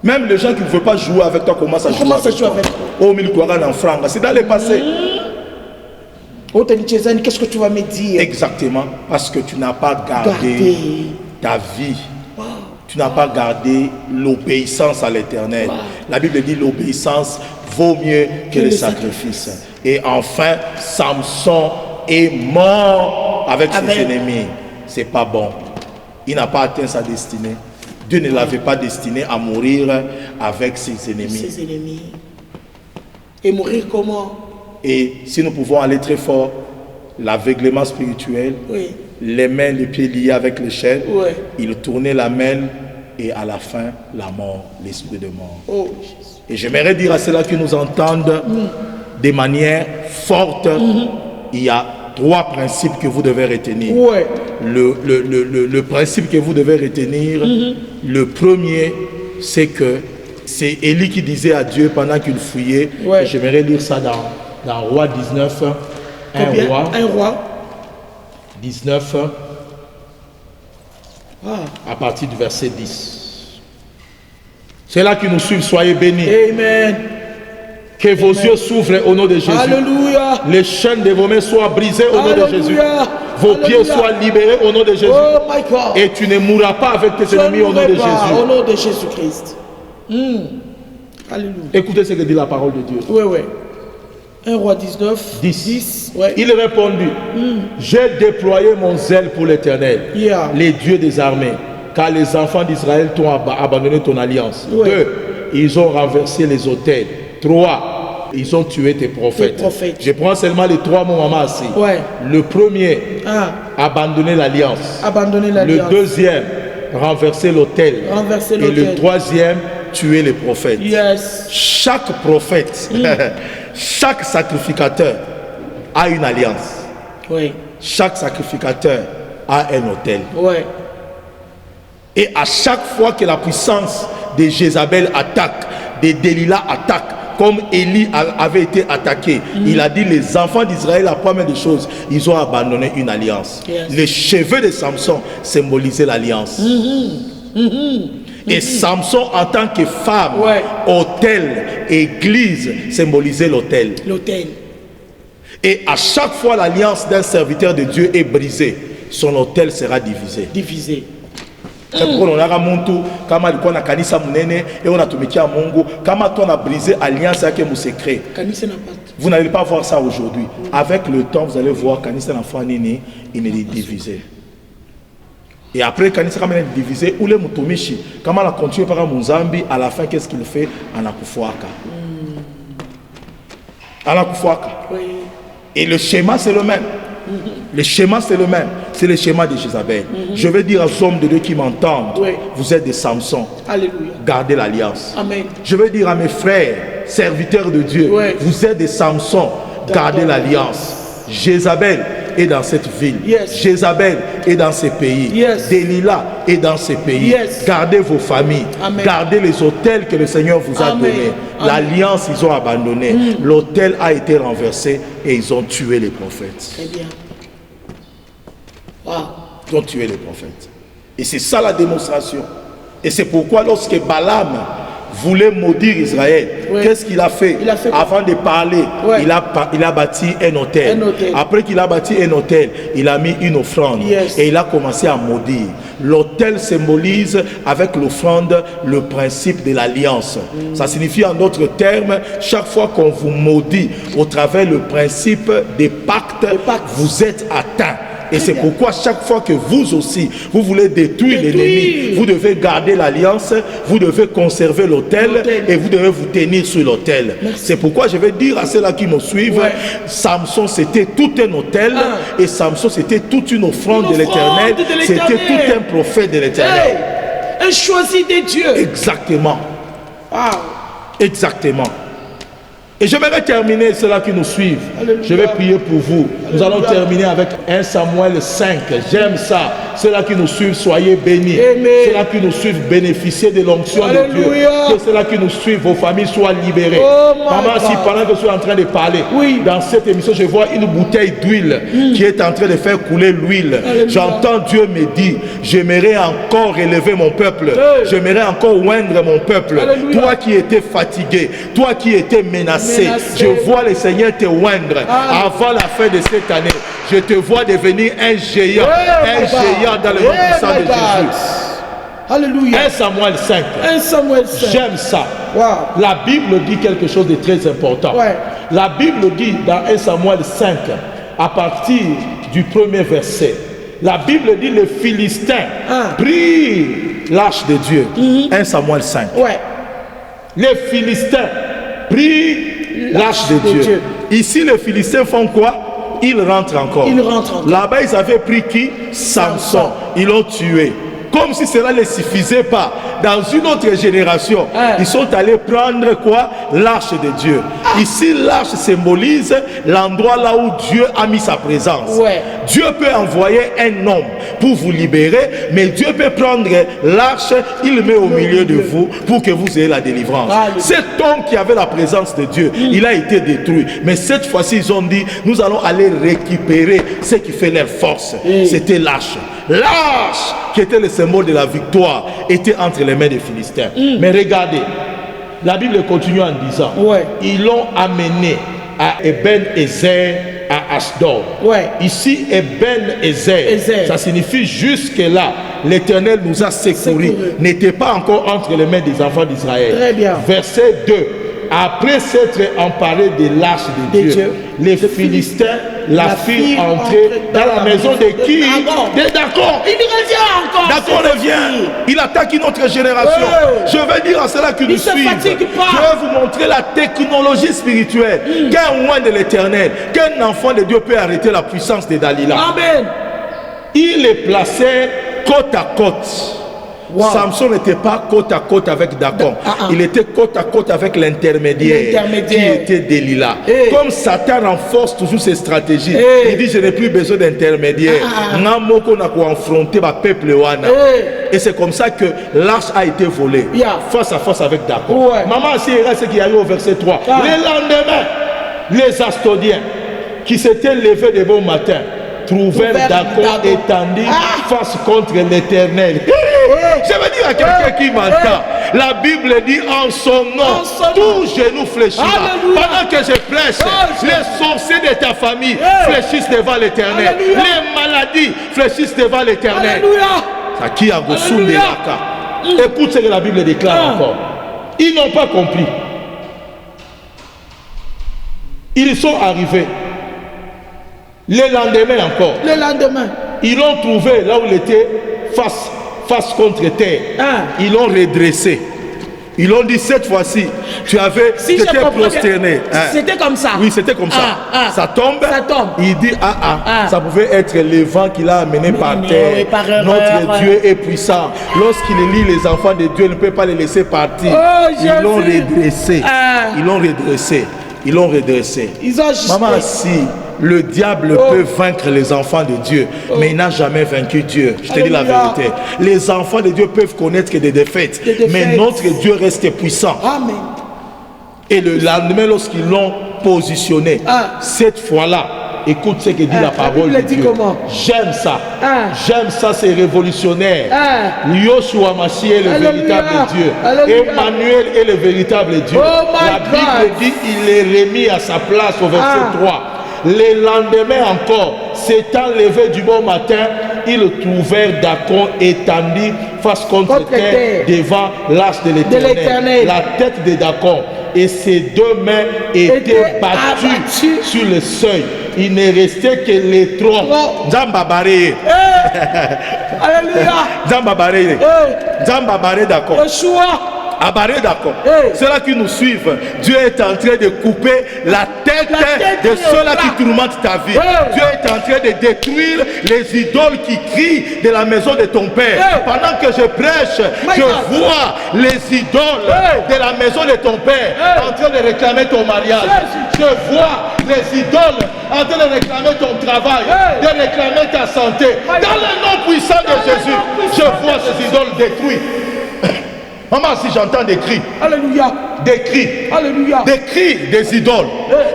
Même les gens qui ne veulent pas jouer avec toi commencent à jouer avec toi. Oh, c'est dans le passé. Qu'est-ce que tu vas me dire? Exactement, parce que tu n'as pas gardé ta vie. Tu n'as pas gardé l'obéissance à l'Éternel. La Bible dit l'obéissance vaut mieux que les sacrifices. Et enfin, Samson est mort avec ses ennemis. C'est pas bon. Il n'a pas atteint sa destinée. Dieu ne l'avait pas destiné à mourir avec ses ennemis. Et mourir comment? Et si nous pouvons aller très fort, l'aveuglement spirituel, les mains, les pieds liés avec les chaînes, il tournait la main et à la fin, la mort, l'esprit de mort. Et j'aimerais dire à ceux-là qui nous entendent de manière forte, il y a 3 principes que vous devez retenir. Le principe que vous devez retenir, le premier, c'est que c'est Élie qui disait à Dieu pendant qu'il fouillait, et j'aimerais lire ça dans Roi 19, un roi 19, à partir du verset 10. C'est là qui nous suivent, soyez bénis. Amen. Que vos yeux s'ouvrent au nom de Jésus. Alléluia. Les chaînes de vos mains soient brisées au nom de Jésus. Vos pieds soient libérés au nom de Jésus. Oh my God. Et tu ne mourras pas avec tes ennemis au nom de Jésus. Au nom de Jésus-Christ. Alléluia. Écoutez ce que dit la parole de Dieu. 1 Roi 19, 10. Il répondit, j'ai déployé mon zèle pour l'Éternel, les dieux des armées, car les enfants d'Israël t'ont abandonné ton alliance. 2, ils ont renversé les autels. 3, ils ont tué tes prophètes. Je prends seulement les 3 mots, maman, ici. Le premier, abandonner l'alliance. Le deuxième, renverser l'autel. Et le troisième, tuer les prophètes. Chaque prophète, chaque sacrificateur a une alliance. Chaque sacrificateur a un autel. Et à chaque fois que la puissance de Jézabel attaque, de Delilah attaque, comme Élie avait été attaqué, il a dit les enfants d'Israël, la première des choses, ils ont abandonné une alliance. Les cheveux de Samson symbolisaient l'alliance. Et Samson en tant que femme, autel, église, symbolisait l'autel. Et à chaque fois l'alliance d'un serviteur de Dieu est brisée, son autel sera divisé. C'est pourquoi on a monté, comme on a kanisa munene et on a tumikia Mungu, comme on a brisé l'alliance avec mon secret. Vous n'allez pas voir ça aujourd'hui. Avec le temps, vous allez voir kanisa na fanini, il est divisé. Et après kanisa comme il est divisé, où les mutumishi, comme on a continué par Muzambi, à la fin qu'est-ce qu'il fait? Anakufuaka. Et le schéma c'est le même. Le schéma c'est le même, c'est le schéma de Jézabel. Je vais dire aux hommes de Dieu qui m'entendent, vous êtes des Samson. Alléluia. Gardez l'alliance. Amen. Je vais dire à mes frères, serviteurs de Dieu, vous êtes des Samson, gardez l'alliance. Jézabel est dans cette ville. Jézabel est dans ces pays. Delilah est dans ces pays. Gardez vos familles. Gardez les hôtels que le Seigneur vous a donnés. L'alliance, ils ont abandonné. L'hôtel a été renversé et ils ont tué les prophètes. Très bien. Ils ont tué les prophètes. Et c'est ça la démonstration. Et c'est pourquoi lorsque Balaam voulait maudire Israël, qu'est-ce qu'il a fait? Avant de parler, il a bâti un autel. Après qu'il a bâti un autel, il a mis une offrande et il a commencé à maudire. L'autel symbolise avec l'offrande le principe de l'alliance. Ça signifie en d'autres termes, chaque fois qu'on vous maudit au travers le principe des pactes, vous êtes atteint. Et c'est pourquoi chaque fois que vous aussi, vous voulez détruire l'ennemi, vous devez garder l'alliance, vous devez conserver l'autel et vous devez vous tenir sur l'autel. C'est pourquoi je vais dire à ceux-là qui me suivent, Samson c'était tout un autel et Samson c'était toute une offrande de l'Éternel, c'était tout un prophète de l'Éternel. Un choisi de Dieu. Exactement. Exactement. Et j'aimerais terminer, ceux-là qui nous suivent. Je vais prier pour vous. Nous allons terminer avec 1 Samuel 5. J'aime ça. Ceux-là qui nous suivent, soyez bénis. Ceux-là qui nous suivent, bénéficiez de l'onction de Dieu. Que ceux-là qui nous suivent, vos familles soient libérées. Maman, si pendant que je suis en train de parler, dans cette émission, je vois une bouteille d'huile qui est en train de faire couler l'huile. J'entends Dieu me dire, j'aimerais encore élever mon peuple. J'aimerais encore oindre mon peuple. Toi qui étais fatigué, toi qui étais menacé, je vois le Seigneur te oindre. Avant la fin de cette année, je te vois devenir un géant. Un géant dans le nom puissant de Jésus. Alléluia. 1 Samuel 5. 1 Samuel 5. J'aime ça. Wow. La Bible dit quelque chose de très important. La Bible dit dans 1 Samuel 5, à partir du premier verset, la Bible dit les Philistins prirent l'arche de Dieu. 1 Samuel 5. Les Philistins prirent l'arche de Dieu. Ici, les Philistins font quoi? Ils rentrent encore. Là-bas, ils avaient pris qui? Samson. Ils l'ont tué. Comme si cela ne suffisait pas. Dans une autre génération, ils sont allés prendre quoi? L'arche de Dieu. Ici, l'arche symbolise l'endroit là où Dieu a mis sa présence. Dieu peut envoyer un homme pour vous libérer, mais Dieu peut prendre l'arche, il le met au milieu de vous pour que vous ayez la délivrance. Cet homme qui avait la présence de Dieu, il a été détruit. Mais cette fois-ci, ils ont dit, nous allons aller récupérer ce qui fait leur force. C'était l'arche. L'arche, qui était le symbole de la victoire, était entre les mains des Philistins. Mais regardez, la Bible continue en disant, ils l'ont amené à Eben-Ezer, à Ashdod. Ici, Eben-Ezer, ça signifie jusque-là, l'Éternel nous a secourus, n'était pas encore entre les mains des enfants d'Israël. Verset 2. Après s'être emparé de l'arche de Dieu, les Philistins la firent entrer dans la maison de qui? De Dacon. Il revient encore. Dacon revient. Il attaque une autre génération. Je vais dire à ceux-là qui nous suivent, je vais vous montrer la technologie spirituelle qu'un roi de l'Éternel, qu'un enfant de Dieu peut arrêter la puissance de Dalila. Amen. Il est placé côte à côte. Samson n'était pas côte à côte avec Dacon. Il était côte à côte avec l'intermédiaire qui était Delilah. Comme Satan renforce toujours ses stratégies, il dit je n'ai plus besoin d'intermédiaire. Et c'est comme ça que l'arche a été volée face à face avec Dacon. Maman, si il reste ce qui arrive au verset 3. Le lendemain, les Astodiens qui s'étaient levés de bon matin trouvèrent Dacon étendu face contre l'Éternel. Je veux dire à quelqu'un qui m'entend, la Bible dit en son nom, tout genou fléchira. Pendant que je flèche, les sorciers de ta famille fléchissent devant l'Éternel. Les maladies fléchissent devant l'Éternel. Écoute ce que la Bible déclare encore. Ils n'ont pas compris. Ils sont arrivés. Le lendemain encore. Ils l'ont trouvé là où il était face contre terre. Ils l'ont redressé. Ils l'ont dit cette fois-ci, tu étais prosterné. C'était comme ça. Oui, c'était comme ça. Ça tombe. Il dit, ça pouvait être le vent qui l'a amené par terre. Notre Dieu est puissant. Lorsqu'il lit les enfants de Dieu, il ne peut pas les laisser partir. Ils l'ont redressé. Ils l'ont redressé. Maman, si le diable peut vaincre les enfants de Dieu, mais il n'a jamais vaincu Dieu. Je te dis la vérité. Les enfants de Dieu peuvent connaître des défaites, mais notre Dieu reste puissant. Amen. Et le lendemain, lorsqu'ils l'ont positionné, cette fois-là, écoute ce que dit la parole de Dieu. J'aime ça. J'aime ça, c'est révolutionnaire. Yoshua Mashiach est le véritable Dieu. Emmanuel est le véritable Dieu. La Bible dit il est remis à sa place au verset 3. Le lendemain encore, s'étant levé du bon matin, ils trouvèrent Dacon étendu face contre terre devant l'arche de l'Éternel. La tête de Dacon et ses deux mains étaient battues sur le seuil. Il ne restait que les troncs. Zambabare. Alléluia. Zambabare. Zambabare Dacon. Abarré d'accord. Hey. Ceux-là qui nous suivent, Dieu est en train de couper la tête de ceux-là qui tourmentent ta vie. Hey. Dieu est en train de détruire les idoles qui crient de la maison de ton père. Hey. Pendant que je prêche, je vois les idoles de la maison de ton père en train de réclamer ton mariage. Je vois les idoles en train de réclamer ton travail, de réclamer ta santé. Dans le nom puissant de Jésus, je vois ces idoles détruites. Maman, si j'entends des cris, Alléluia. des cris, Alléluia. des cris des idoles,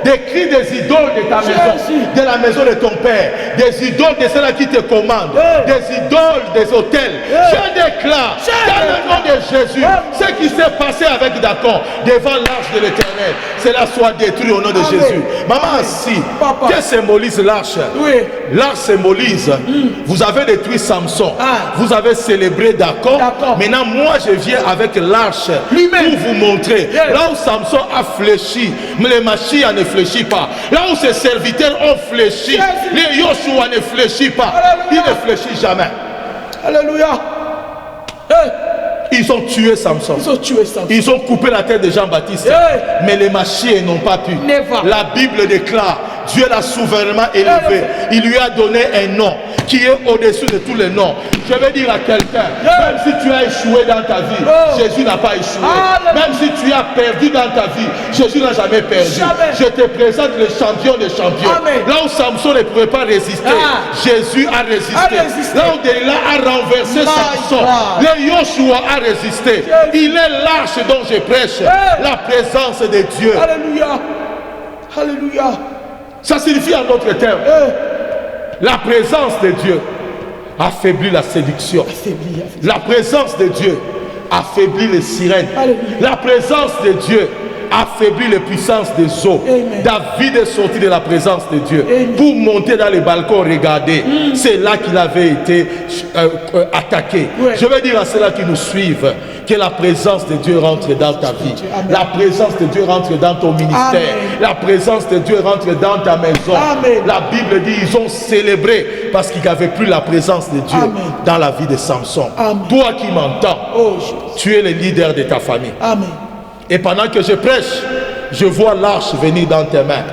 des cris des idoles de ta maison, de la maison de ton père, des idoles de ceux-là qui te commandent, des idoles des hôtels. Je déclare dans le nom de Jésus, ce qui s'est passé avec Dagon devant l'arche de l'Éternel, cela soit détruit au nom de Jésus. Maman, si, que symbolise l'arche? L'arche symbolise, vous avez détruit Samson, vous avez célébré Dagon. Maintenant, moi je viens avec l'arche pour vous montrer. Là où Samson a fléchi, mais les Machia ne fléchit pas. Là où ses serviteurs ont fléchi, les Yoshua ne fléchit pas. Il ne fléchit jamais. Alléluia. Ils ont tué Samson. Ils ont coupé la tête de Jean-Baptiste. Mais les Machia n'ont pas pu. La Bible déclare, Dieu l'a souverainement élevé. Il lui a donné un nom qui est au-dessus de tous les noms. Je vais dire à quelqu'un, même si tu as échoué dans ta vie, Jésus n'a pas échoué. Même si tu as perdu dans ta vie, Jésus n'a jamais perdu. Je te présente le champion des champions. Là où Samson ne pouvait pas résister, Jésus a résisté. Là où Delilah a renversé Samson, le Yoshua a résisté. Il est l'arche dont je prêche, la présence de Dieu. Alléluia. Alléluia. Ça signifie en d'autres termes, la présence de Dieu affaiblit la séduction. La présence de Dieu affaiblit les sirènes. La présence de Dieu affaiblit les puissances des eaux. David est sorti de la présence de Dieu pour monter dans les balcons, regarder. C'est là qu'il avait été attaqué. Je veux dire à ceux-là qui nous suivent que la présence de Dieu rentre dans ta vie. La présence de Dieu rentre dans ton ministère. La présence de Dieu rentre dans ta maison. La Bible dit ils ont célébré parce qu'il n'y avait plus la présence de Dieu dans la vie de Samson. Toi qui m'entends, tu es le leader de ta famille. Et pendant que je prêche, je vois l'arche venir dans tes mains.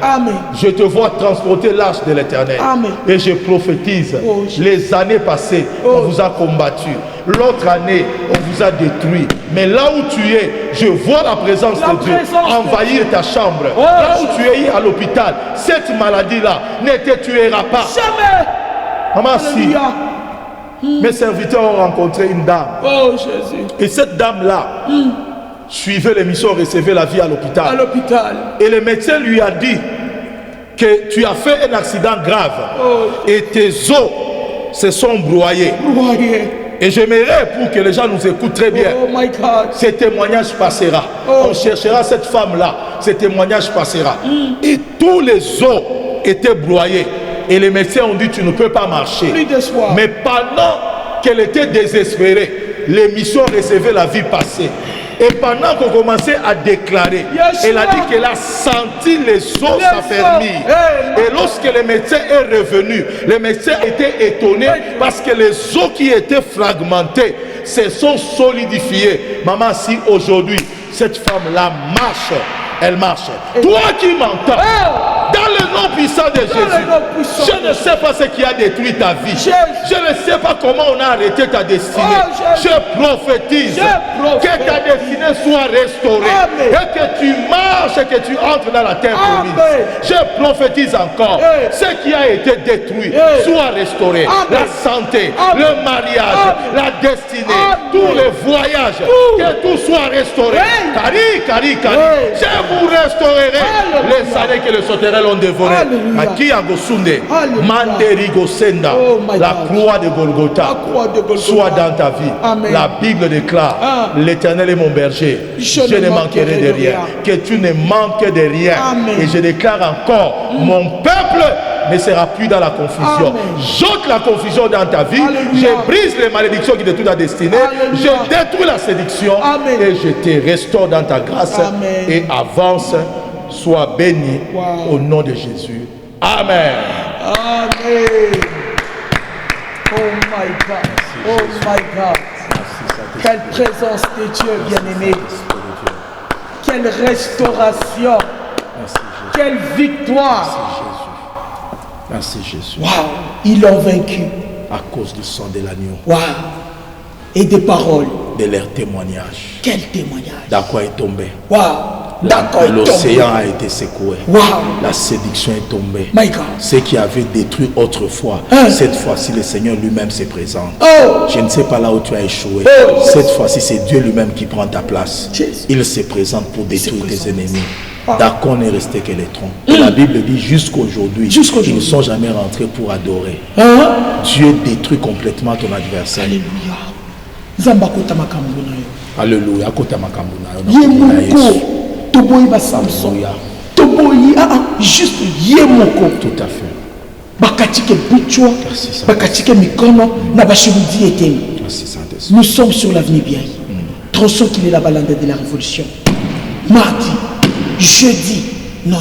Je te vois transporter l'arche de l'Éternel. Et je prophétise, les années passées, on vous a combattu. L'autre année, on vous a détruit. Mais là où tu es, je vois la présence de Dieu envahir ta chambre. Là où tu es à l'hôpital, cette maladie-là ne te tuera pas. Jamais. Maman, si mes serviteurs ont rencontré une dame. Et cette dame-là, suivez l'émission, recevez la vie à l'hôpital. Et le médecin lui a dit que tu as fait un accident grave et tes os se sont broyés. Et j'aimerais pour que les gens nous écoutent très bien. Ce témoignage passera. On cherchera cette femme-là. Ce témoignage passera. Et tous les os étaient broyés. Et les médecins ont dit tu ne peux pas marcher. Mais pendant qu'elle était désespérée, l'émission recevait la vie passée. Et pendant qu'on commençait à déclarer, elle a dit qu'elle a senti les os s'affermir. Et lorsque le médecin est revenu, le médecin était étonné parce que les os qui étaient fragmentés se sont solidifiés. Maman, si aujourd'hui, cette femme-là marche, elle marche. Toi qui m'entends, dans le nom puissant de Jésus, je ne sais pas ce qui a détruit ta vie. Je ne sais pas comment on a arrêté ta destinée. Je prophétise que ta destinée soit restaurée et que tu marches et que tu entres dans la terre promise. Je prophétise encore, ce qui a été détruit soit restauré. La santé, le mariage, la destinée, tous les voyages, que tout soit restauré. Cari. Je vous restaurerai les années que les sauterelles ont dévoré. Aki Agosunde, Manderigo Senda, la croix de Golgotha soit dans ta vie. La Bible déclare, l'Éternel est mon berger, je ne manquerai de rien. Que tu ne manques de rien. Et je déclare encore, mon peuple ne sera plus dans la confusion. J'ôte la confusion dans ta vie. Je brise les malédictions qui détruisent ta destinée. Je détruis la séduction et je te restaure dans ta grâce. Et avance, sois béni au nom de Jésus. Amen. Amen. Oh my God. Oh my God. Merci, Quelle présence de Dieu, bien-aimé. Quelle restauration. Quelle victoire. Merci Jésus. Waouh, ils l'ont vaincu. À cause du sang de l'agneau. Waouh. Et des paroles. De leur témoignage. Quel témoignage. D'accord est tombé. Waouh. L'océan a été secoué. Wow. La séduction est tombée. My God. Ce qui avait détruit autrefois, cette fois-ci le Seigneur lui-même se présente. Oh. Je ne sais pas là où tu as échoué. Oh. Cette fois-ci c'est Dieu lui-même qui prend ta place. Jesus. Il se présente pour détruire tes ennemis. Ah. D'accord n'est resté que les troncs. Et la Bible dit jusqu'aujourd'hui, ils ne sont jamais rentrés pour adorer. Dieu détruit complètement ton adversaire. Alléluia. Alléluia. Akota makambo na yo. Yemoko. Toboyi ba Samson. Toboyi juste yemoko. Tout à fait. Bakatike bichwa. Bakatike mikono na bashibudi etemi. Merci Saint-Esprit. Nous sommes sur l'avenir bien. Tronçon qu'il est la balade de la révolution. Mardi, jeudi, non.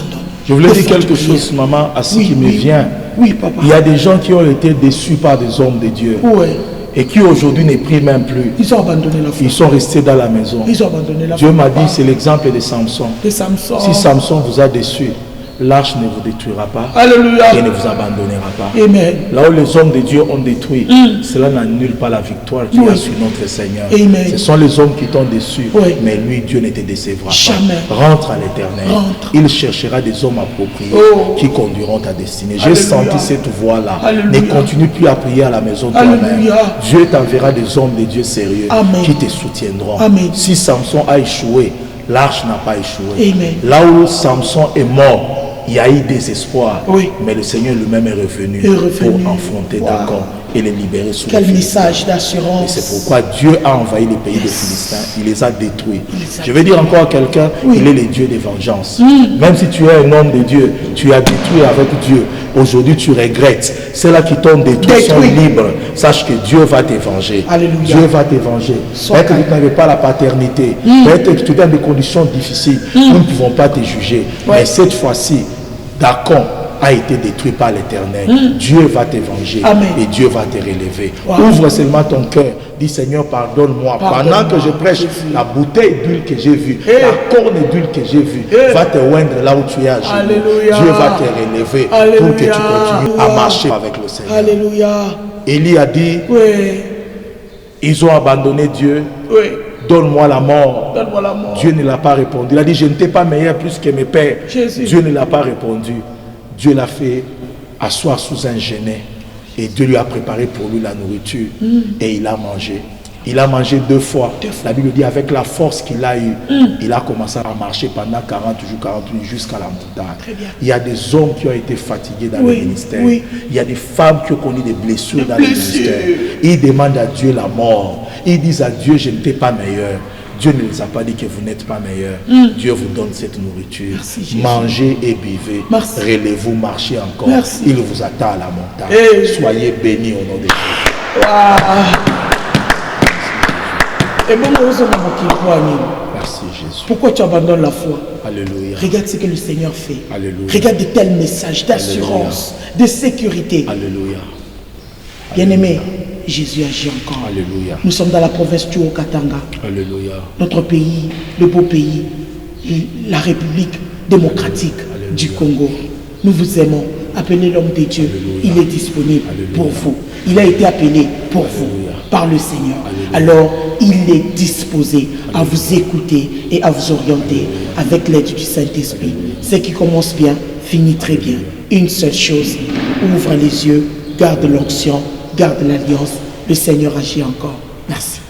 Je voulais dire quelque chose, maman, à ce qui me vient. Oui, papa. Il y a des gens qui ont été déçus par des hommes de Dieu. Oui. Et qui aujourd'hui ne prient même plus. Ils ont abandonné la foi. Ils sont restés dans la maison. Ils ont abandonné la foi. Dieu m'a dit, c'est l'exemple de Samson. De Samson. Si Samson vous a déçu, l'arche ne vous détruira pas. Alléluia. Et ne vous abandonnera pas. Amen. Là où les hommes de Dieu ont détruit, cela n'annule pas la victoire qu'il y a sur notre Seigneur. Amen. Ce sont les hommes qui t'ont déçu, Oui. mais lui, Dieu ne te décevra Jamais. pas. Rentre à l'Éternel. Rentre. Il cherchera des hommes appropriés qui conduiront ta destinée. J'ai Alléluia. senti cette voix-là. Alléluia. Ne continue plus à prier à la maison toi-même. Alléluia. Dieu t'enverra des hommes de Dieu sérieux Amen. qui te soutiendront. Amen. Si Samson a échoué, l'arche n'a pas échoué. Amen. Là où Samson est mort, il y a eu des espoirs, Oui. mais le Seigneur lui-même est revenu pour affronter D'accord et les libérer sous Quel les message Et d'assurance. c'est pourquoi Dieu a envahi les pays des Philistins, il les a détruits. Je veux dire encore à quelqu'un, il est le Dieu de vengeance. Même si tu es un homme de Dieu, tu as détruit avec Dieu. Aujourd'hui tu regrettes. Ceux-là qui t'ont détruit sont libres. Sache que Dieu va te venger. Alléluia. Dieu va te venger. Peut-être que tu n'avais pas la paternité. Peut-être que tu es dans des conditions difficiles. Nous ne pouvons pas te juger. Mais cette fois-ci, D'accord a été détruit par l'Éternel. Dieu va te venger. Amen. Et Dieu va te relever. Wow. Ouvre seulement ton cœur. Dis Seigneur, pardonne-moi. Pendant que je prêche, la bouteille d'huile que j'ai vue, la corne d'huile que j'ai vue, va te oindre là où tu es à genoux. Alléluia. Dieu va te relever pour que tu continues à marcher avec le Seigneur. Alléluia. Élie a dit, ils ont abandonné Dieu. Donne-moi la mort. Donne-moi la mort. Dieu ne l'a pas répondu. Il a dit, je ne t'ai pas meilleur plus que mes pères. Jésus. Dieu ne l'a pas répondu. Dieu l'a fait asseoir sous un genêt. Et Dieu lui a préparé pour lui la nourriture. Et il a mangé. Il a mangé 2 fois. La Bible dit, avec la force qu'il a eue, il a commencé à marcher pendant 40 jours, 40 nuits jusqu'à la montagne. Il y a des hommes qui ont été fatigués dans le ministère. Il y a des femmes qui ont connu des blessures dans le ministère. Ils demandent à Dieu la mort. Ils disent à Dieu, je ne t'ai pas meilleur. Dieu ne les a pas dit que vous n'êtes pas meilleur. Dieu vous donne cette nourriture. Merci, Mangez et buvez. Merci. Relevez-vous, marchez encore. Merci. Il vous attend à la montagne. Soyez bénis au nom de Dieu. Et bon, Merci Jésus. pourquoi tu abandonnes la foi? Alléluia. Regarde ce que le Seigneur fait. Alléluia. Regarde de tels messages d'assurance, de sécurité. Alléluia. Bien-aimé, Jésus agit encore. Alléluia. Nous sommes dans la province du Haut-Katanga. Alléluia. Notre pays, le beau pays, la République démocratique du Congo. Nous vous aimons. Appelez l'homme de Dieu. Il est disponible pour vous. Il a été appelé pour vous par le Seigneur. Alors, il est disposé à vous écouter et à vous orienter avec l'aide du Saint-Esprit. Ce qui commence bien, finit très bien. Une seule chose, ouvre les yeux, garde l'onction, garde l'alliance. Le Seigneur agit encore. Merci.